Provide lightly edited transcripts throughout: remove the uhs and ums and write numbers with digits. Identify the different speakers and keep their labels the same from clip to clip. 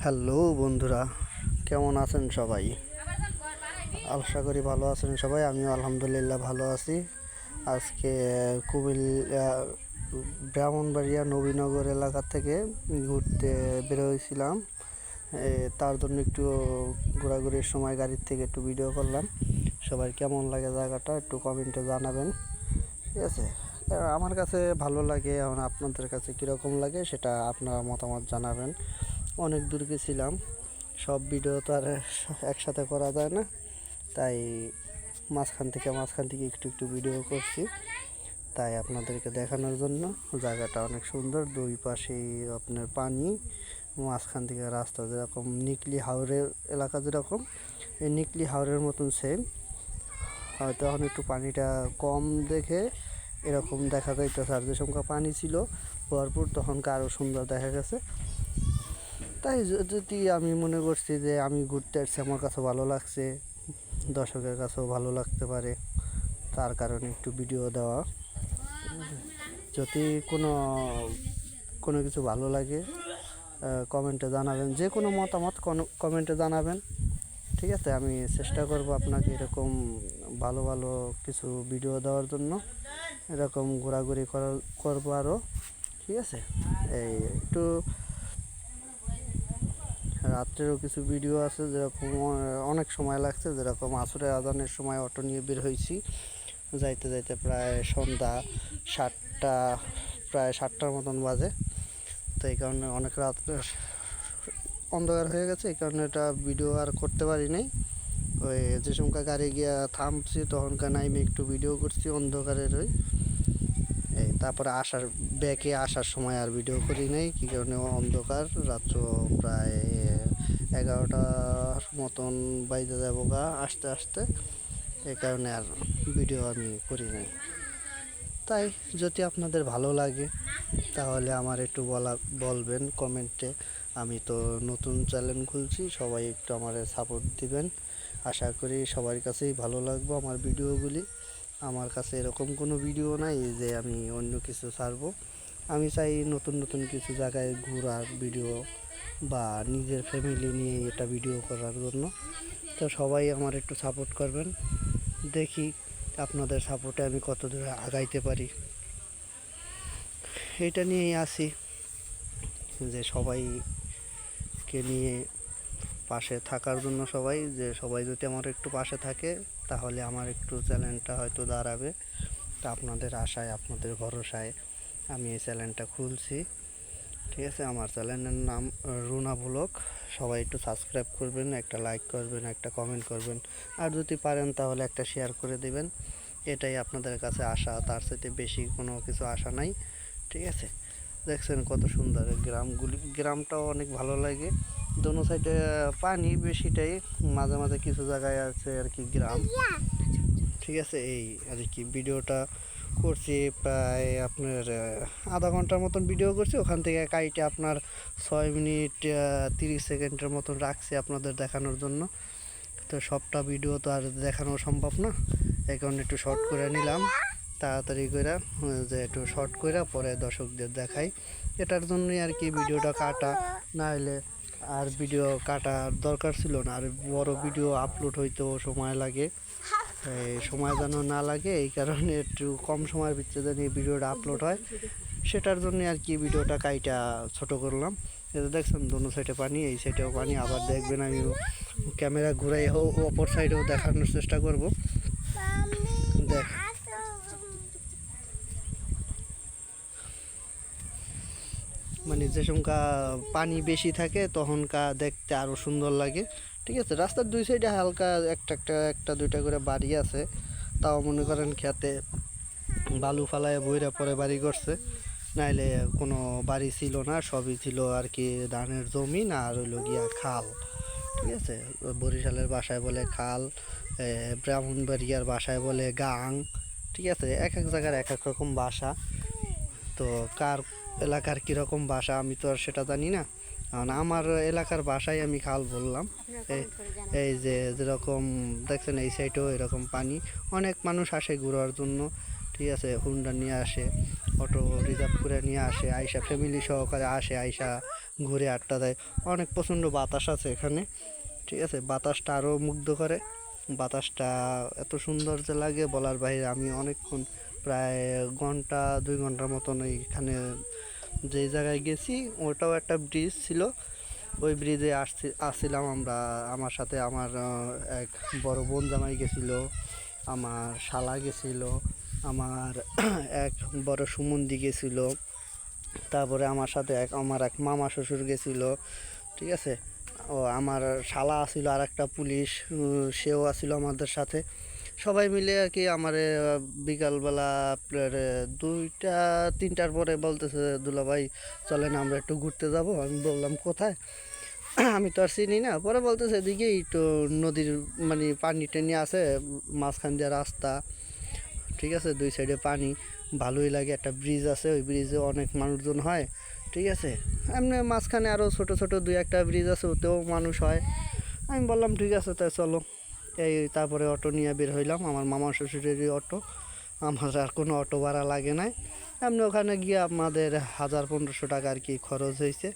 Speaker 1: Hello বন্ধুরা, কেমন আছেন সবাই? আশা করি ভালো আছেন সবাই। আমিও আলহামদুলিল্লাহ ভালো আছি। আজকে কুমিল্লা ব্রাহ্মণবাড়িয়া নবীনগর এলাকা থেকে ঘুরতে বেরোয়ছিলাম। তার জন্য একটু ঘোরাঘুরির সময় গাড়ির থেকে একটু ভিডিও করলাম। সবাই কেমন লাগে জায়গাটা একটু কমেন্টে জানাবেন, ঠিক আছে? আমার কাছে ভালো লাগে, এখন আপনাদের কাছে কীরকম লাগে সেটা আপনারা মতামত জানাবেন। অনেক দূর গেছিলাম, সব ভিডিও তো আর একসাথে করা যায় না, তাই মাঝখান থেকে একটু একটু ভিডিও করছি, তাই আপনাদেরকে দেখানোর জন্য। জায়গাটা অনেক সুন্দর, দুই পাশেই আপনার পানি, মাঝখান থেকে রাস্তা যেরকম নিকলি হাওরের এলাকা যেরকম, এই নিকলি হাওরের মতন সেম। হয়তো এখন একটু পানিটা কম দেখে এরকম দেখা যাইতেছে, আর যে সংখ্যা পানি ছিল ভরপুর তখনকার আরও সুন্দর দেখা গেছে। তাই যদি আমি মনে করছি যে আমি ঘুরতে আসছি, আমার কাছে ভালো লাগছে, দর্শকের কাছেও ভালো লাগতে পারে, তার কারণে একটু ভিডিও দেওয়া। যদি কোনো কিছু ভালো লাগে কমেন্টে জানাবেন, যে কোনো মতামত কমেন্টে জানাবেন, ঠিক আছে? আমি চেষ্টা করব আপনাকে এরকম ভালো ভালো কিছু ভিডিও দেওয়ার জন্য, এরকম ঘোরাঘুরি করবো আরও, ঠিক আছে? এই একটু রাত্রেরও কিছু ভিডিও আছে, যেরকম অনেক সময় লাগছে, যেরকম আসরের আজানের সময় অটো নিয়ে বের হয়েছি, যাইতে যাইতে প্রায় সন্ধ্যা 7টা, প্রায় 7টার মতন বাজে। তো এই কারণে অনেক রাত অন্ধকার হয়ে গেছে, এই কারণে এটা ভিডিও আর করতে পারি নাই। ওই যে সময় গাড়ি গিয়া থামছি তখনকার নাইমে একটু ভিডিও করছি অন্ধকারের। এই তারপরে ব্যাকে আসার সময় আর ভিডিও করি নাই, কী কারণে অন্ধকার, রাত্র প্রায় 11টার মতন বাইরে যাবো গা আস্তে আস্তে, এই কারণে আর ভিডিও আমি করি নাই। তাই যদি আপনাদের ভালো লাগে তাহলে আমার একটু বলবেন কমেন্টে। আমি তো নতুন চ্যানেল খুলছি, সবাই একটু আমার সাপোর্ট দিবেন। আশা করি সবার কাছেই ভালো লাগবে আমার ভিডিওগুলি। আমার কাছে এরকম কোনো ভিডিও নাই যে আমি অন্য কিছু ছাড়বো। আমি চাই নতুন নতুন কিছু জায়গায় ঘোরার ভিডিও বা নিজের ফ্যামিলি নিয়ে এটা ভিডিও করার জন্য। তো সবাই আমার একটু সাপোর্ট করবেন, দেখি আপনাদের সাপোর্টে আমি কত দূরে আগাইতে পারি। এটা নিয়েই আসি যে সবাইকে নিয়ে পাশে থাকার জন্য, সবাই যদি আমার একটু পাশে থাকে তাহলে আমার একটু চ্যানেলটা হয়তো দাঁড়াবে। তা আপনাদের আশায়, আপনাদের ভরসায় আমি এই চ্যানেলটা খুলছি, ঠিক আছে? আমার চ্যানেলের নাম রুনা ব্লগ। সবাই একটু সাবস্ক্রাইব করবেন, একটা লাইক করবেন, একটা কমেন্ট করবেন, আর যদি পারেন তাহলে একটা শেয়ার করে দেবেন। এটাই আপনাদের কাছে আশা, তার সাথে বেশি কোনো কিছু আশা নাই, ঠিক আছে? দেখছেন কত সুন্দর গ্রামটাও অনেক ভালো লাগে। দোনো সাইডে পানি বেশিটাই, মাঝে মাঝে কিছু জায়গায় আছে আর কি গ্রাম, ঠিক আছে? এই আর কি ভিডিওটা করছি প্রায় আপনার আধা ঘন্টার মতন ভিডিও করছি, ওখান থেকে কাইটে আপনার 6 মিনিট 30 সেকেন্ডের মতন রাখছি আপনাদের দেখানোর জন্য। তো সবটা ভিডিও তো আর দেখানো সম্ভব না, এই কারণে একটু শর্ট করে নিলাম তাড়াতাড়ি করে, যে একটু শর্ট করে পরে দর্শকদের দেখাই। এটার জন্যই আর কি ভিডিওটা কাটা, না হলে আর ভিডিও কাটার দরকার ছিল না। আর বড় ভিডিও আপলোড হইতেও সময় লাগে, সময় যেন না লাগে, এই কারণে একটু কম সময়ের ভিতরে যেন এই ভিডিওটা আপলোড হয়, সেটার জন্য আর কি ভিডিওটা কাইটা ছোট করলাম। এটা দেখছেন দোনো সাইডে পানি, এই সাইডেও পানি, আবার দেখবেন আমি ক্যামেরা ঘুরাই অপর সাইডেও দেখানোর চেষ্টা করব। দেখ মানে যে সংখ্যা পানি বেশি থাকে তখনকার দেখতে আরও সুন্দর লাগে, ঠিক আছে? রাস্তার দুই সাইডে হালকা একটা দুইটা করে বাড়ি আছে, তাও মনে করেন খেতে বালু ফালায় বইরা পরে বাড়ি করছে, নাইলে কোনো বাড়ি ছিল না, সবই ছিল আর কি ধানের জমিন আর হইল গিয়া খাল, ঠিক আছে? বরিশালের বাসায় বলে খাল, ব্রাহ্মণবাড়িয়ার বাসায় বলে গাং, ঠিক আছে? এক এক জায়গার এক এক রকম বাসা। তো কার এলাকার কীরকম ভাষা আমি তো আর সেটা জানি না, কারণ আমার এলাকার ভাষায় আমি খাল বললাম। এই যে যেরকম দেখছেন এই সাইডেও এরকম পানি, অনেক মানুষ আসে ঘোরার জন্য, ঠিক আছে? হুন্ডা নিয়ে আসে, অটো রিজার্ভ করে নিয়ে আসে, আইসা ফ্যামিলি সহকারে আসে, আইসা ঘুরে আড্ডা দেয়। অনেক প্রচণ্ড বাতাস আছে এখানে, ঠিক আছে, বাতাসটা আরও মুগ্ধ করে। বাতাসটা এত সুন্দর যে লাগে বলার বাইরে। আমি অনেকক্ষণ প্রায় ঘন্টা 2 ঘন্টার মতন এইখানে যেই জায়গায় গেছি ওটাও একটা ব্রিজ ছিল, ওই ব্রিজে আসছিলাম আমরা। আমার সাথে আমার এক বড় বোন জামাই গেছিলো, আমার শালা গেছিলো, আমার এক বড় সুমন্দি গেছিলো, তারপরে আমার সাথে আমার এক মামা শ্বশুর গেছিলো, ঠিক আছে। ও আমার শালা আসিল আর একটা পুলিশ, সেও আসিল আমাদের সাথে। সবাই মিলে আর কি আমার বিকালবেলা আপনার 2টা 3টার পরে বলতেছে দুলাভাই চলেন আমরা একটু ঘুরতে যাব। আমি বললাম কোথায়, আমি তো আর চিনি না। পরে বলতেছে এদিকেই তো নদীর মানে পানি টানি আছে, মাঝখান দিয়ে রাস্তা, ঠিক আছে, 2 সাইডে পানি, ভালোই লাগে। একটা ব্রিজ আছে, ওই ব্রিজে অনেক মানুষজন হয়, ঠিক আছে। এমনি মাঝখানে আরও ছোট ছোট 2-1টা ব্রিজ আছে, ওতেও মানুষ হয়। আমি বললাম ঠিক আছে তাই চলো। এই তারপরে অটো নিয়ে বের হইলাম, আমার মামা শ্বশুরেরই অটো, আমার আর কোনো অটো ভাড়া লাগে নাই। এমনি ওখানে গিয়ে আমাদের 1000-1500 টাকা আর কি খরচ হয়েছে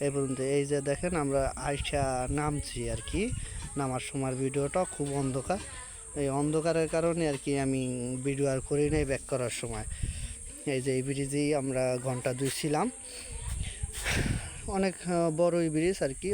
Speaker 1: এই পর্যন্ত। এই যে দেখেন আমরা আইসা নামছি আর কি, নামার সময় ভিডিওটা খুব অন্ধকার, এই অন্ধকারের কারণে আর কি আমি ভিডিও আর করি নাই ব্যাক করার সময়। এই যে এই ব্রিজেই আমরা ঘন্টা 2 ছিলাম, অনেক বড় এই ব্রিজ আর কি।